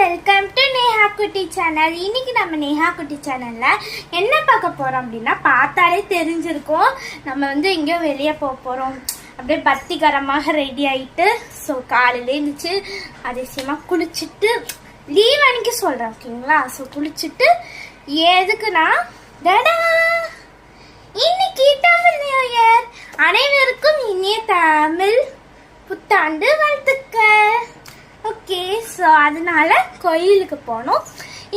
Welcome to Neha குட்டி channel. இன்னைக்கு நம்ம நேஹா குட்டி சேனல்ல என்ன பார்க்க போறோம் அப்படின்னா, பார்த்தாலே தெரிஞ்சிருக்கும் நம்ம வந்து எங்கேயோ வெளியே போறோம். அப்படியே பத்திகரமாக ரெடி ஆயிட்டு, ஸோ காலையில இருந்துச்சு அதிசயமாக குளிச்சுட்டு, லீவ் அன்னைக்கு சொல்றேன் ஓகேங்களா. ஸோ குளிச்சுட்டு எதுக்குன்னா, இன்னைக்கு தமிழ் நியூ இயர். அனைவருக்கும் இனிய தமிழ் புத்தாண்டு வாழ்த்துக்கள். ஓகே, ஸோ அதனால கோயிலுக்கு போனோம்.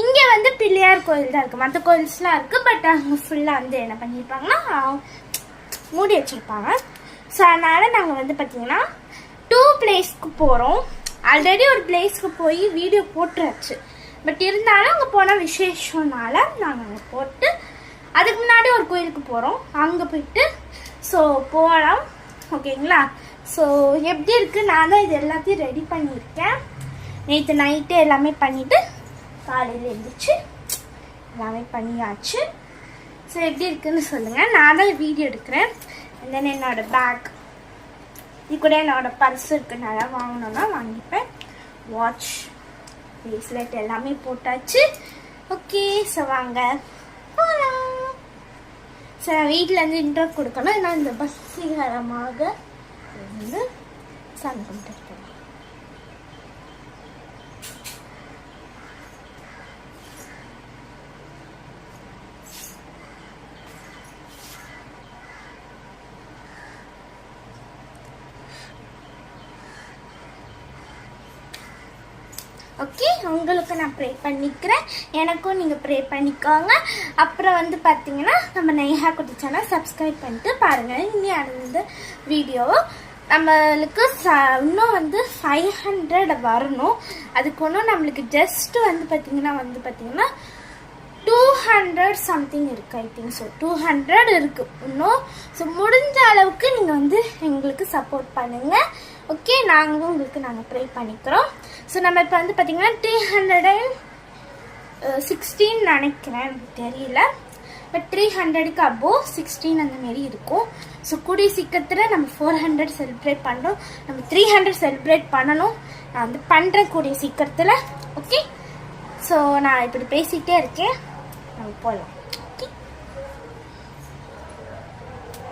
இங்கே வந்து பிள்ளையார் கோயில் தான் இருக்குது, மற்ற கோயில்ஸ்லாம் இருக்குது. பட் அவங்க ஃபுல்லாக வந்து என்ன பண்ணியிருப்பாங்கன்னா மூடி வச்சுருப்பாங்க. ஸோ அதனால் நாங்கள் வந்து பார்த்திங்கன்னா 2 பிளேஸ்க்கு போகிறோம். ஆல்ரெடி ஒரு பிளேஸ்க்கு போய் வீடியோ போட்டுருச்சு. பட் இருந்தாலும் அங்கே போனால் விசேஷம்னால நாங்கள் அங்கே போட்டு, அதுக்கு முன்னாடி ஒரு கோயிலுக்கு போகிறோம். அங்கே போயிட்டு ஸோ போகலாம் ஓகேங்களா. ஸோ எப்படி இருக்குது, நான் தான் இது எல்லாத்தையும் ரெடி பண்ணியிருக்கேன். நேற்று நைட்டு எல்லாமே பண்ணிவிட்டு காலையில் எழுந்திரிச்சு எல்லாமே பண்ணியாச்சு. ஸோ எப்படி இருக்குதுன்னு சொல்லுங்கள். நான் தான் வீடியோ எடுக்கிறேன். அண்ட் தென் என்னோடய பேக், இது கூட என்னோடய பர்ஸ் இருக்குனால வாங்கணுன்னா வாங்கிப்பேன். வாட்ச், பிரேஸ்லெட் எல்லாமே போட்டாச்சு. ஓகே, ஸோ வாங்க போகலாம். ஸோ நான் வீட்டிலேருந்து இன்ட்ரோ கொடுக்கணும். ஏன்னா இந்த பஸ்ஸிகரமாக வந்து சாமி கும்பிட்டு இருக்கேன். ஓகே, உங்களுக்கு நான் ப்ரே பண்ணிக்கிறேன், எனக்கும் நீங்கள் ப்ரே பண்ணிக்கோங்க. அப்புறம் வந்து பார்த்தீங்கன்னா நம்ம நேஹா குட்டி சேனல் சப்ஸ்கிரைப் பண்ணிட்டு பாருங்கள். இனி அந்த வீடியோவை நம்மளுக்கு இன்னும் வந்து 500 வரணும். அதுக்கு ஒன்றும் நம்மளுக்கு ஜஸ்ட் வந்து பார்த்தீங்கன்னா 200 சம்திங் இருக்குது. ஐ திங்க் ஸோ 200 இருக்குது இன்னும். ஸோ முடிஞ்ச அளவுக்கு நீங்கள் வந்து எங்களுக்கு சப்போர்ட் பண்ணுங்கள். ஓகே, நாங்கள் ப்ரே பண்ணிக்கிறோம். ஸோ நம்ம இப்போ வந்து பார்த்தீங்கன்னா 316 நினைக்கிறேன், எனக்கு தெரியல. பட் 300க்கு அபோவ் 16 அந்த மாரி இருக்கும். ஸோ கூடிய சீக்கிரத்தில் நம்ம 400 செலிப்ரேட் பண்ணுறோம். நம்ம 300 செலிப்ரேட் பண்ணணும். நான் வந்து பண்ணுறேன் கூடிய சீக்கிரத்தில். ஓகே, ஸோ நான் இப்படி பேசிகிட்டே இருக்கேன், நம்ம போகலாம். ஓகே,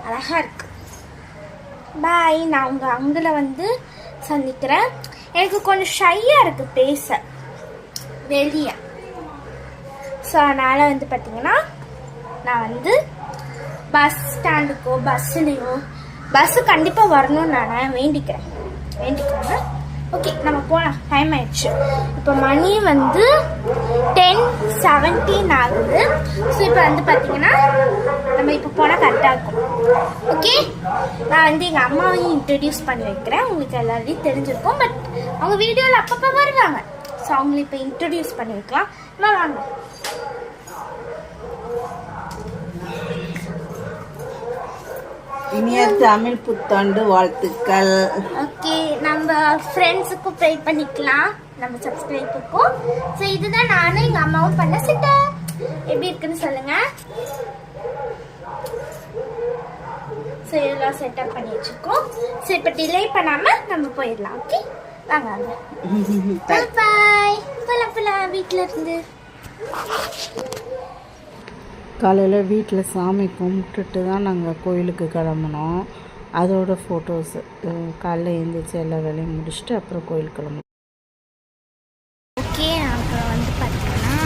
அழகாக இருக்கு. பாய். நான் உங்கள் அங்கில் வந்து சந்திக்கிறேன். எனக்கு கொஞ்சம் ஷையாக இருக்குது பேச வெளியே. ஸோ அதனால் வந்து பார்த்தீங்கன்னா நான் வந்து பஸ் ஸ்டாண்டுக்கோ பஸ்ஸுலேயோ, பஸ்ஸு கண்டிப்பாக வரணும்னு நான் வேண்டிக்கிறேன். ஓகே, நம்ம போகலாம். டைம் ஆயிடுச்சு. இப்போ மணி வந்து 10:17 ஆகுது. ஸோ இப்போ வந்து பார்த்தீங்கன்னா நம்ம இப்போ போனால் கரெக்டாக இருக்கும். ஓகே, நான் வந்து எங்கள் அம்மாவையும் இன்ட்ரடியூஸ் பண்ணி வைக்கிறேன். உங்களுக்கு எல்லாரையும் தெரிஞ்சிருக்கும். பட் அவங்க வீடியோவில் அப்பப்போ வருவாங்க. ஸோ அவங்களை இப்போ இன்ட்ரடியூஸ் பண்ணி வைக்கலாம். வாங்க. இனிய தமிழ் புத்தாண்டு வாழ்த்துக்கள். ஓகே, நம்ம ஃப்ரெண்ட்ஸுக்கும் ப்ரே பண்ணிக்கலாம், நம்ம சப்ஸ்கிரைபருக்கும். ஸோ இதுதான் நானும் எங்கள் அம்மாவும் பண்ண செட்டப். எப்படி இருக்குன்னு சொல்லுங்க. ஸோ இதெல்லாம் செட்டப் பண்ணி வச்சுருக்கோம். ஸோ இப்போ டிலே பண்ணாமல் நம்ம போயிடலாம். ஓகே, வாங்க பாய். போகலாம் வீட்டில் இருந்து. காலையில் வீட்டில் சாமி கும்பிட்டுட்டு தான் நாங்கள் கோயிலுக்கு கிளம்புனோம். அதோட ஃபோட்டோஸு காலையில் எழுந்திரிச்சு எல்லா வேலையும் முடிச்சுட்டு அப்புறம் கோயில் கிளம்புனோம். ஓகே, அப்புறம் வந்து பார்த்தீங்கன்னா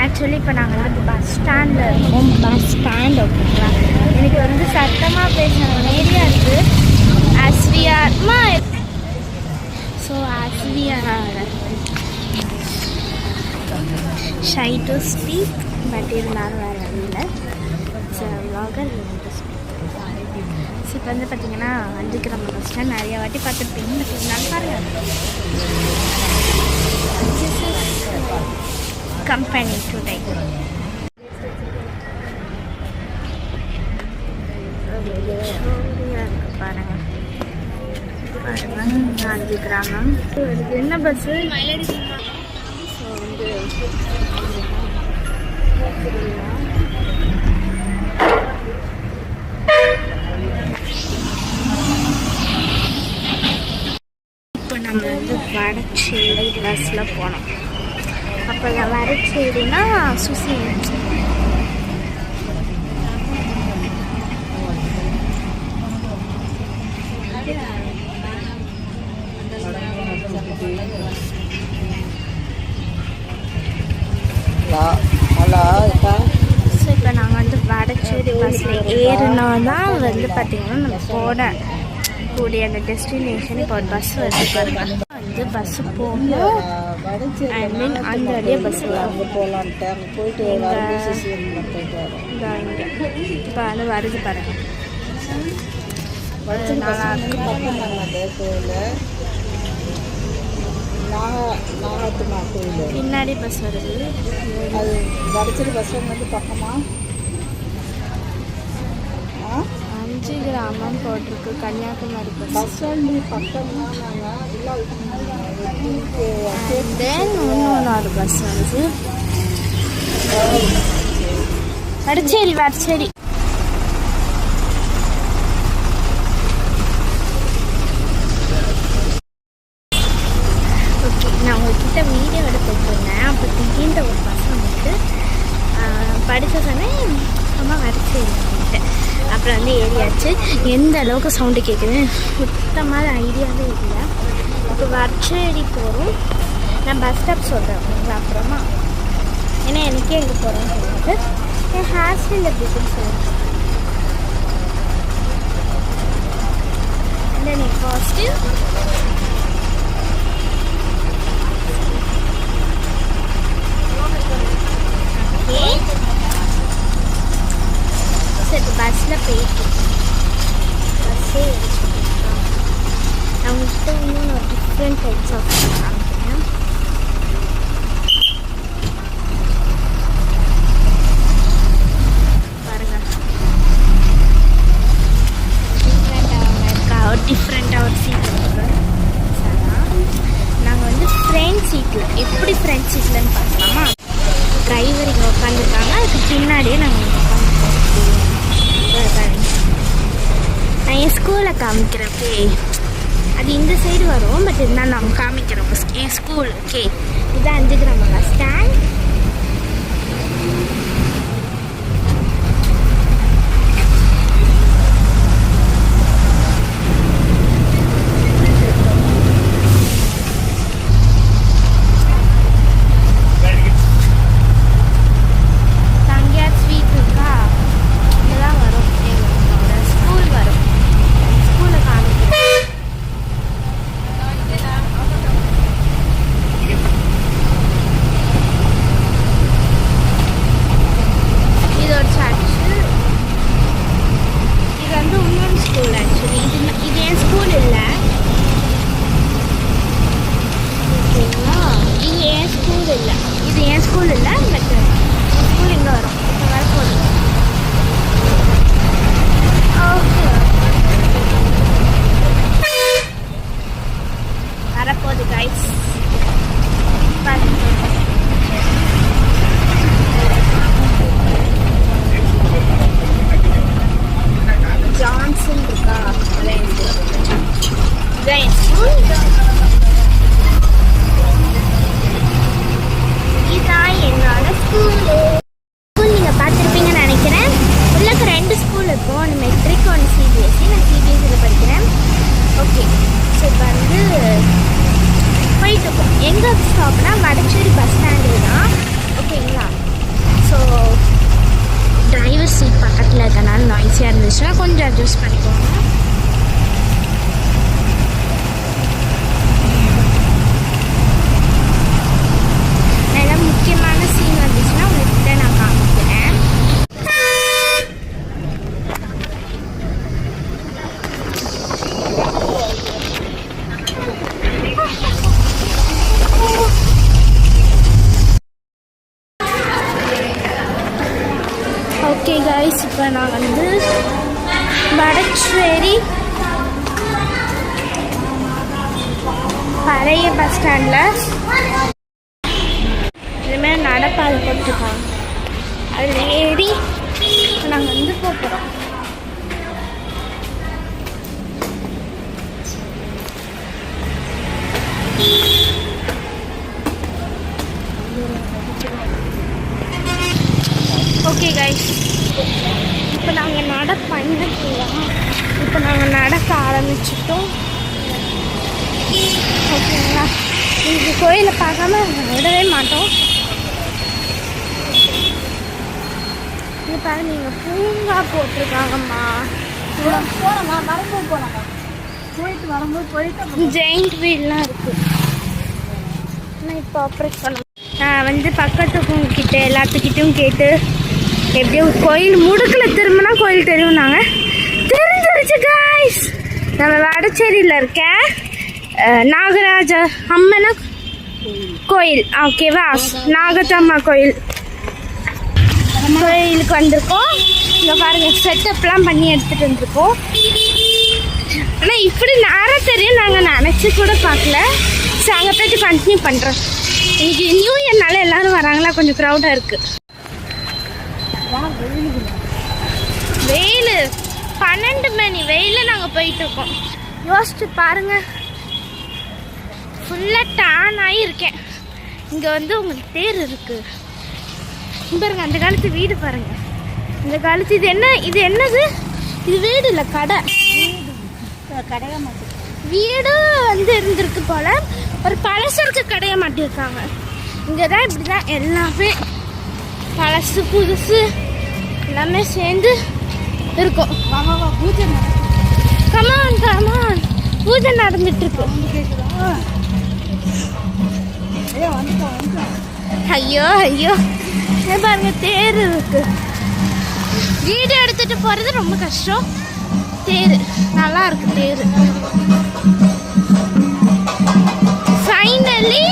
ஆக்சுவலி இப்போ நாங்கள் வந்து பஸ் ஸ்டாண்டில் இருக்கோம். பஸ் ஸ்டாண்ட் ஓகேங்களா. எனக்கு வந்து சத்தமாக பேசுகிற ஏரியா இருக்குது. ஆஸ்வியார்மா. So as we are shy to speak, but இருந்தாலும் வேறு இல்லை. ஸோ வ்ளாகர் ஸோ இப்போ வந்து பார்த்தீங்கன்னா 5 கிராம பஸ் ஸ்டாண்ட் நிறைய வாட்டி பார்த்துருப்பீங்க. இருந்தாலும் பாருங்கள், கம்பெனி டுடே. பாருங்கள் 5 கிராமம். என்ன பஸ்ஸு? ஸோ வந்து இப்போ நம்ம வந்து வடச்சேரி பஸ்ஸில் போனோம். அப்போ வடச்சேரினா சுசி ஸோ இப்போ நாங்கள் வந்து வடச்சேரி பஸ்ஸில் ஏறினா தான் வந்து பார்த்திங்கன்னா நம்ம போட கூடிய அந்த டெஸ்டினேஷன் இப்போ ஒரு பஸ் வருது பாருங்க. வந்து பஸ்ஸு போகணும். ஐ மீன் அந்த வழியே பஸ்ஸு அங்கே போகலான்ட்டு அங்கே போயிட்டு இப்போ வந்து வருது பாருங்க. பின்னாடி பஸ் வருது. அது வடச்சேரி பஸ் வந்து பக்கமா 5 கிராமம் போட்டிருக்கு. கன்னியாகுமரி பஸ் ஸ்டாண்டு பக்கம்னா நாங்கள் தென் இன்னொரு பஸ் வந்து வடச்சேரி வடச்சேரி. ஓகே, நான் உங்ககிட்ட வீடியோ எடுத்துட்டு இருந்தேன். அப்போ திடீர்னு ஒரு பஸ் வந்துட்டு படித்த சொன்னேன் அம்மா வடச்சேரி அப்படின்ட்டு. அப்புறம் வந்து ஏரியாச்சு. எந்த அளவுக்கு சவுண்டு கேட்குது சுத்தமாக ஐடியாவே இல்லை. இப்போ வடச்சேரி போகிறோம். நான் பஸ் ஸ்டாப் சொல்கிறேன் உங்களை அப்புறமா. ஏன்னா எனக்கே எங்கே போகிறேன்னு சொல்லிட்டு என் ஹேர் ஸ்டைல் எப்படின்னு சொல்லுவேன். தென் ஃபர்ஸ்ட்டு இப்போ பஸ்ஸில் போயிட்டு பஸ்ஸே அவங்ககிட்ட இன்னும் ஒரு டிஃப்ரெண்ட் டைப்ஸ் ஆஃப் காமிக்கிறேன். பாருங்க, டிஃப்ரெண்ட்டாக இருக்கா. ஒரு டிஃப்ரெண்ட்டாக ஒரு சீட் இருக்குது. நாங்கள் வந்து ஃப்ரண்ட் சீட்டில் எப்படி ஃப்ரண்ட் சீட்லன்னு பார்க்கலாமா. டிரைவர் இங்கே உட்காந்துருக்காங்க. அதுக்கு பின்னாடியே நாங்கள் உட்காந்துருக்கோம். நான் என் ஸ்கூலை காமிக்கிறப்பே அது இந்த சைடு வரும். பட் இருந்தாலும் நாங்கள் காமிக்கிறோம் என் ஸ்கூல். ஓகே, இது 5 கிராமம் பஸ் ஸ்டாண்ட். வரப்போகுது கைஸ். ஜான்சன் இருக்கா, இதான் என்னோட ஸ்கூலு. ஸ்கூல் நீங்கள் பார்த்துருப்பீங்கன்னு நினைக்கிறேன். உள்ளக்கு 2 ஸ்கூல் இருக்கும். ஒன்று மெட்ரிக், ஒன்று சிபிஎஸ்சி. நான் சிபிஎஸ்சியில் படிக்கிறேன். ஓகே, ஸோ இப்போ வந்து போயிட்டுருக்கோம். எங்கே ஸ்டாப்னா வடச்சேரி பஸ் ஸ்டாண்டு தான். ஓகேங்களா. ஸோ டிரைவர் சீட் பக்கத்தில் இருக்கனால நாய்ஸியாக இருந்துச்சுன்னா கொஞ்சம் அட்ஜஸ்ட் பண்ணிக்கோங்க. நல்லா முக்கியமான சீன் வந்துச்சுன்னா உங்கள்கிட்ட நான் காமிக்கிறேன். ஓகே கைஸ், இப்போ நான் வந்து வடச்சேரி பழைய பஸ் ஸ்டாண்டில் இதுமாதிரி நடப்பாதை போட்டுருக்காங்க. அதில் ஏறி நாங்கள் வந்து போகிறோம். முடிச்சிட்டோம். ஓகேங்களா, இந்த கோயிலை பார்க்காம விடவே மாட்டோம். இது பாருங்க, நீங்கள் பூங்கா போட்டிருக்காங்கம்மா. போனோம்மா, வரும்போது போனாங்க, போயிட்டு வரும்போது போயிட்டு ஜெயிண்ட் வீல்லாம் இருக்குது. நான் இப்போ ஆப்ரேட் பண்ண நான் வந்து பக்கத்துக்கிட்ட எல்லாத்துக்கிட்டையும் கேட்டு எப்படியோ கோயில் முடுக்கில் திரும்பினா கோயில் தெரியும்னாங்க. தெரிஞ்சிருச்சு காய்ஸ். நம்ம வடச்சேரியில் இருக்க நாகராஜ அம்மனா கோயில், ஓகேவா, நாகத்தம்மா கோயிலுக்கு வந்திருக்கோம். இங்கே பாருங்க, செட்டப்லாம் பண்ணி எடுத்துகிட்டு வந்திருக்கோம். ஆனால் இப்படி நேரம் தெரியும் நாங்கள் நினச்சி கூட பார்க்கல. ஸோ அங்கே போய்ட்டு கண்டினியூ பண்ணுறோம். இன்னைக்கு நியூ இயர்னால எல்லாரும் வராங்களா, கொஞ்சம் க்ரௌடாக இருக்குது. வெயில் 12 மணி வெயிலில் நாங்கள் போயிட்டுருக்கோம். யோசிச்சு பாருங்கள், ஃபுல்லாக டான் ஆகியிருக்கேன். இங்கே வந்து உங்களுக்கு தேர் இருக்குது பாருங்க. அந்த காலத்து வீடு பாருங்கள். இந்த காலத்து இது என்னது, இது வீடு இல்லை, கடை. கடையாக மாட்டேன் வீடு வந்து இருந்திருக்கு போல. ஒரு பழசருக்கு கடையை மாட்டியிருக்காங்க. இங்கே தான் இப்படி தான் எல்லாமே பழசு புதுசு எல்லாமே சேர்ந்து இருக்கும். பூஜை கமான் கமான், பூஜை நடந்துட்டு இருக்கு. ஐயோ ஐயோ, பாருங்க தேர் இருக்கு. வீடு எடுத்துட்டு போறது ரொம்ப கஷ்டம். தேர் நல்லா இருக்கு. தேர் ஃபைனலி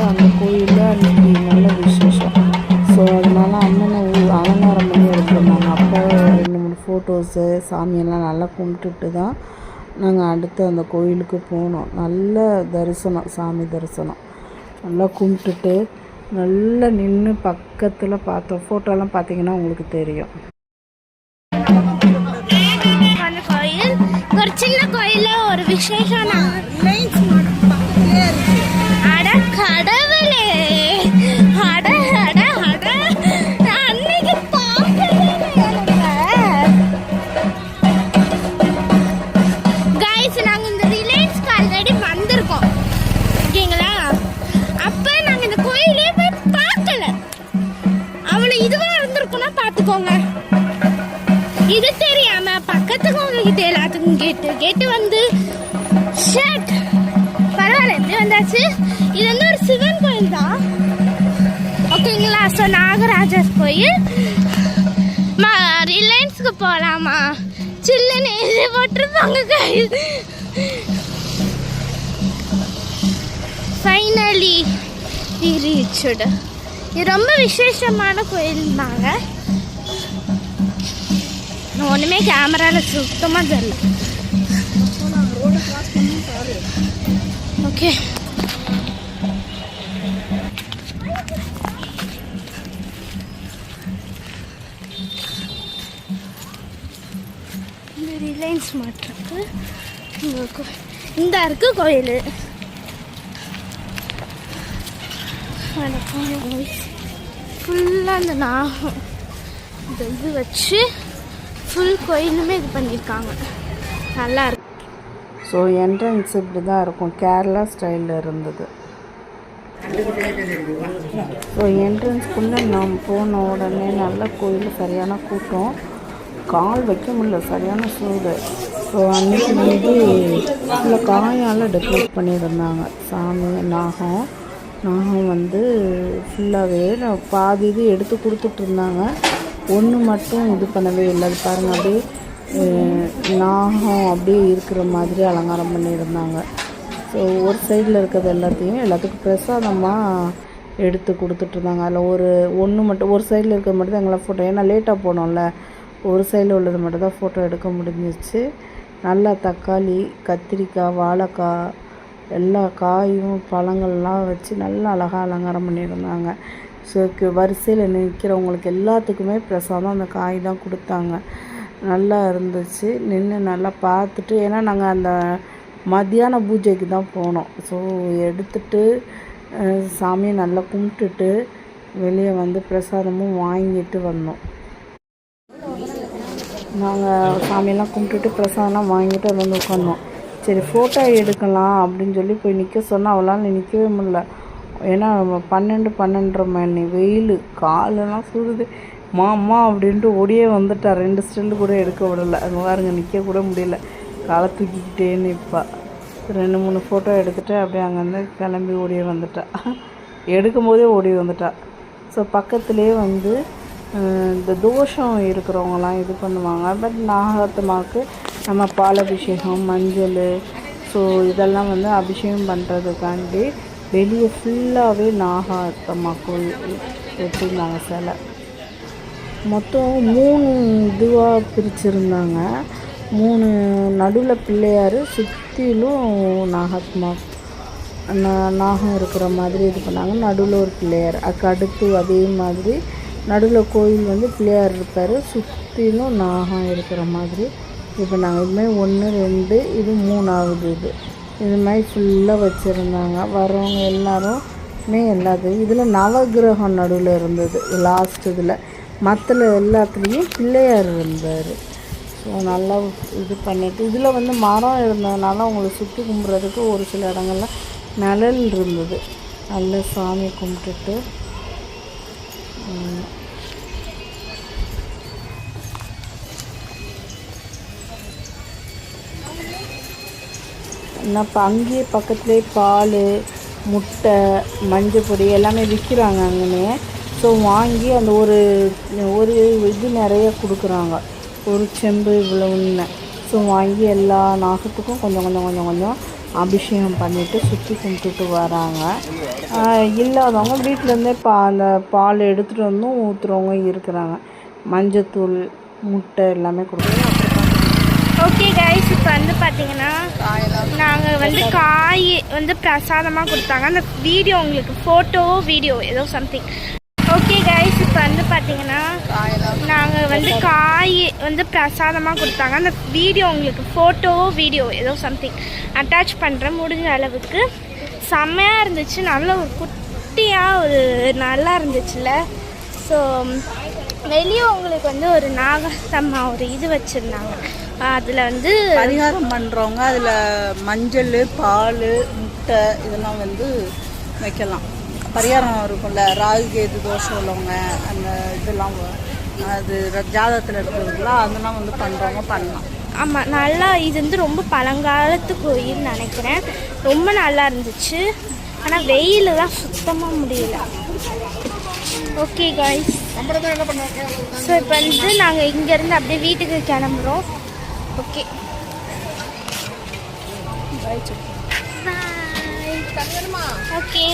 அந்த கோயிலில் அன்றைக்கி நல்ல விசேஷம். ஸோ அதனால அம்மனை அலங்காரம் பண்ணி எடுத்துருந்தாங்க. அப்போ 2-3 ஃபோட்டோஸு சாமியெல்லாம் நல்லா கும்பிட்டுட்டு தான் நாங்கள் அடுத்து அந்த கோயிலுக்கு போனோம். நல்ல தரிசனம், சாமி தரிசனம் நல்லா கும்பிட்டுட்டு நல்லா நின்று பக்கத்தில் பார்த்தோம். ஃபோட்டோலாம் பார்த்தீங்கன்னா உங்களுக்கு தெரியும். கோயில் ஒரு சின்ன கோயில்ல ஒரு விசேஷம். அட கடவுளே, அட அட அட, அன்னைக்கு கைஸ், நாங்க இந்த ரிலையன்ஸ்க்கு ஆல்ரெடி வந்திருக்கோம், ஓகேங்களா? அப்ப நாங்க இந்த கோயிலே போய் பார்க்கல. அவ்வளவு இதுவா இருந்திருக்குன்னா பாத்துக்கோங்க. இது தெரியாம பக்கத்துக்கு உங்ககிட்ட எல்லாத்துக்கும் கேட்டு வந்து ஷட், பரவாயில்ல எப்படி வந்தாச்சு. இது வந்து ஒரு சிவன் கோயில் தான், ஓகேங்களா? ஸோ நாகராஜர் கோயில். ரிலையன்ஸ்க்கு போகலாமா, சில்லுன்னு எழுதி போட்டிருப்பாங்க கையில். Finally reached. இது ரொம்ப விசேஷமான கோயில்னாங்க. ஒன்றுமே கேமராவில் சுத்தமாக தெரியல. ஓகே, இந்த ரிலையன்ஸ் மார்ட் இருக்கு. இந்த இருக்கு கோயில். ஃபுல்லாக அந்த நாகம் இந்த இது வச்சு ஃபுல் கோயிலுமே இது பண்ணியிருக்காங்க. நல்லா இருக்கு. ஸோ என்ட்ரன்ஸ் இப்படி தான் இருக்கும், கேரளா ஸ்டைலில் இருந்தது. ஸோ என்ட்ரன்ஸ்குள்ளே நாம் போன உடனே நல்ல கோயில், சரியான கூட்டம், கால் வைக்க முடியல, சரியான சூடு. ஸோ அன்றைக்கி வந்து ஃபுல்லாக காயால் டெக்கரேட் பண்ணியிருந்தாங்க சாமி. நாகம் வந்து ஃபுல்லாகவே பாதி இது எடுத்து கொடுத்துட்ருந்தாங்க. ஒன்று மட்டும் இது பண்ணவே இல்லை. அது பாருங்கள், அப்படியே நாகம் அப்படியே இருக்கிற மாதிரி அலங்காரம் பண்ணியிருந்தாங்க. ஸோ ஒரு சைடில் இருக்கிறது எல்லாத்துக்கும் பிரசாதமாக எடுத்து கொடுத்துட்ருந்தாங்க. அதில் ஒன்று மட்டும், ஒரு சைடில் இருக்கிறது மட்டும் தான் எங்களை ஃபோட்டோ, ஏன்னா லேட்டாக போனோம்ல, ஒரு சைடில் உள்ளது மட்டும் தான் ஃபோட்டோ எடுக்க முடிஞ்சிச்சு. நல்லா தக்காளி, கத்திரிக்காய், வாழைக்காய், எல்லா காயும் பழங்கள்லாம் வச்சு நல்லா அழகாக அலங்காரம் பண்ணியிருந்தாங்க. ஸோ வரிசையில் நிற்கிறவங்களுக்கு எல்லாத்துக்குமே பிரசாதம் அந்த காய் தான் கொடுத்தாங்க. நல்லா இருந்துச்சு. நின்று நல்லா பார்த்துட்டு, ஏன்னா நாங்கள் அந்த மத்தியான பூஜைக்கு தான் போனோம். ஸோ எடுத்துட்டு சாமியை நல்லா கும்பிட்டுட்டு வெளியே வந்து பிரசாதமும் வாங்கிட்டு வந்தோம். நாங்கள் சாமியெல்லாம் கும்பிட்டுட்டு பிரசாதம்லாம் வாங்கிட்டு வந்து உட்காந்தோம். சரி ஃபோட்டோ எடுக்கலாம் அப்படின்னு சொல்லி போய் நிற்க சொன்னால் அவளால் நிற்கவே முடியல. ஏன்னா 12:30 மணி வெயில், காலெல்லாம் சுடுது. மாமா அப்படின்ட்டு ஓடியே வந்துட்டா. 2 ஸ்டில் கூட எடுக்க விடலை. அங்கே பாருங்க, நிற்க கூட முடியல, காலை தூக்கிக்கிட்டே நிற்பா. 2-3 ஃபோட்டோ எடுத்துகிட்டு அப்படியே அங்கேருந்து கிளம்பி ஓடியே வந்துட்டா. எடுக்கும்போதே ஓடி வந்துட்டா. ஸோ பக்கத்துலேயே வந்து இந்த தோஷம் இருக்கிறவங்களாம் இது பண்ணுவாங்க. பட் நாகாத்தம்மாவுக்கு நம்ம பாலபிஷேகம், மஞ்சள், ஸோ இதெல்லாம் வந்து அபிஷேகம் பண்ணுறதுக்காண்டி வெளியே ஃபுல்லாகவே நாகாத்தம்மா கோயில் வச்சுருந்தாங்க. சிலை மொத்தம் 3 இதுவாக பிரிச்சுருந்தாங்க. 3 நடுவில் பிள்ளையார், சுற்றிலும் நாகாத்மா நாகம் இருக்கிற மாதிரி இது பண்ணாங்க. நடுவில் ஒரு பிள்ளையார், அதுக்கு அடுத்து அதே மாதிரி நடுவில் கோயில் வந்து பிள்ளையார் இருப்பார், சுற்றிலும் நாகம் இருக்கிற மாதிரி இது பண்ணாங்க. இதுமாதிரி 1, 2, இது 3ஆவது இது மாதிரி ஃபுல்லாக வச்சுருந்தாங்க. வரவங்க எல்லாருமே எல்லாத்தையும் இதில் நவகிரகம் நடுவில் இருந்தது லாஸ்ட் இதில். மற்ற எல்லாத்துலேயும் பிள்ளையார் இருந்தார். ஸோ நல்லா இது பண்ணிவிட்டு இதில் வந்து மரம் இருந்ததுனால அவங்களுக்கு சுற்றி கும்பிட்றதுக்கு ஒரு சில இடங்கள்ல நிழல் இருந்தது. நல்லா சாமி கும்பிட்டுட்டு இப்போ அங்கேயே பக்கத்துலேயே பால், முட்டை, மஞ்சள் பொடி எல்லாமே விற்கிறாங்க அங்கேயே. ஸோ வாங்கி அந்த ஒரு இது நிறைய கொடுக்குறாங்க, ஒரு செம்பு இவ்வளவுன்னு. ஸோ வாங்கி எல்லா நாகத்துக்கும் கொஞ்சம் கொஞ்சம் கொஞ்சம் கொஞ்சம் அபிஷேகம் பண்ணிவிட்டு சுற்றி கும்பிட்டுட்டு வராங்க. இல்லாதவங்க வீட்டிலேருந்தே அந்த பால் எடுத்துகிட்டு வந்தும் ஊற்றுறவங்க இருக்கிறாங்க. மஞ்சத்தூள், முட்டை எல்லாமே கொடுக்குறாங்க. ஓகே கைஸ், இப்போ வந்து பார்த்தீங்கன்னா நாங்கள் வந்து காய் வந்து பிரசாதமாக கொடுத்தாங்க. அந்த வீடியோ உங்களுக்கு ஃபோட்டோ வீடியோ ஏதோ சம்திங். ஓகே கைஸ், இப்போ வந்து பார்த்தீங்கன்னா நாங்கள் வந்து காய் வந்து பிரசாதமாக கொடுத்தாங்க. அந்த வீடியோ உங்களுக்கு ஃபோட்டோ வீடியோ ஏதோ சம்திங் அட்டாச் பண்ணுறேன். முடிஞ்ச அளவுக்கு செம்மையாக இருந்துச்சு. நல்ல ஒரு குட்டியாக ஒரு நல்லா இருந்துச்சுல்ல. ஸோ வெளியே உங்களுக்கு வந்து ஒரு நாகாத்தம்மா ஒரு இது வச்சுருந்தாங்க. அதில் வந்து பரிகாரம் பண்ணுறவங்க அதில் மஞ்சள், பால், முட்டை இதெல்லாம் வந்து வைக்கலாம். பரிகாரம் இருக்கும்ல, ராகு கேது தோஷம் உள்ளவங்க அந்த இதெல்லாம் அது ஜாதகத்தில் இருக்கிறதுலாம் அதெல்லாம் வந்து பண்ணுறவங்க பண்ணலாம். ஆமாம், நல்லா இது வந்து ரொம்ப பழங்காலத்து கோயில் நினைக்கிறேன். ரொம்ப நல்லா இருந்துச்சு. ஆனால் வெயில் தான் சுத்தமாக முடியல. ஓகே காய்ஸ், ஸோ இப்போ வந்து நாங்கள் இங்கேருந்து அப்படியே வீட்டுக்கு கிளம்புறோம். ஓகே, பாய். ஓகே,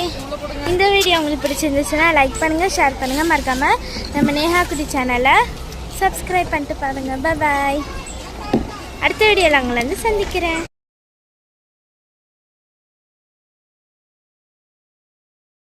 இந்த வீடியோ உங்களுக்கு பிடிச்சிருந்துச்சுன்னா லைக் பண்ணுங்கள், ஷேர் பண்ணுங்கள், மறக்காமல் நம்ம நேஹா குட்டி சேனலை சப்ஸ்கிரைப் பண்ணிட்டு பாருங்கள். பாய். அடுத்த வீடியோவில் உங்களை வந்து சந்திக்கிறேன்.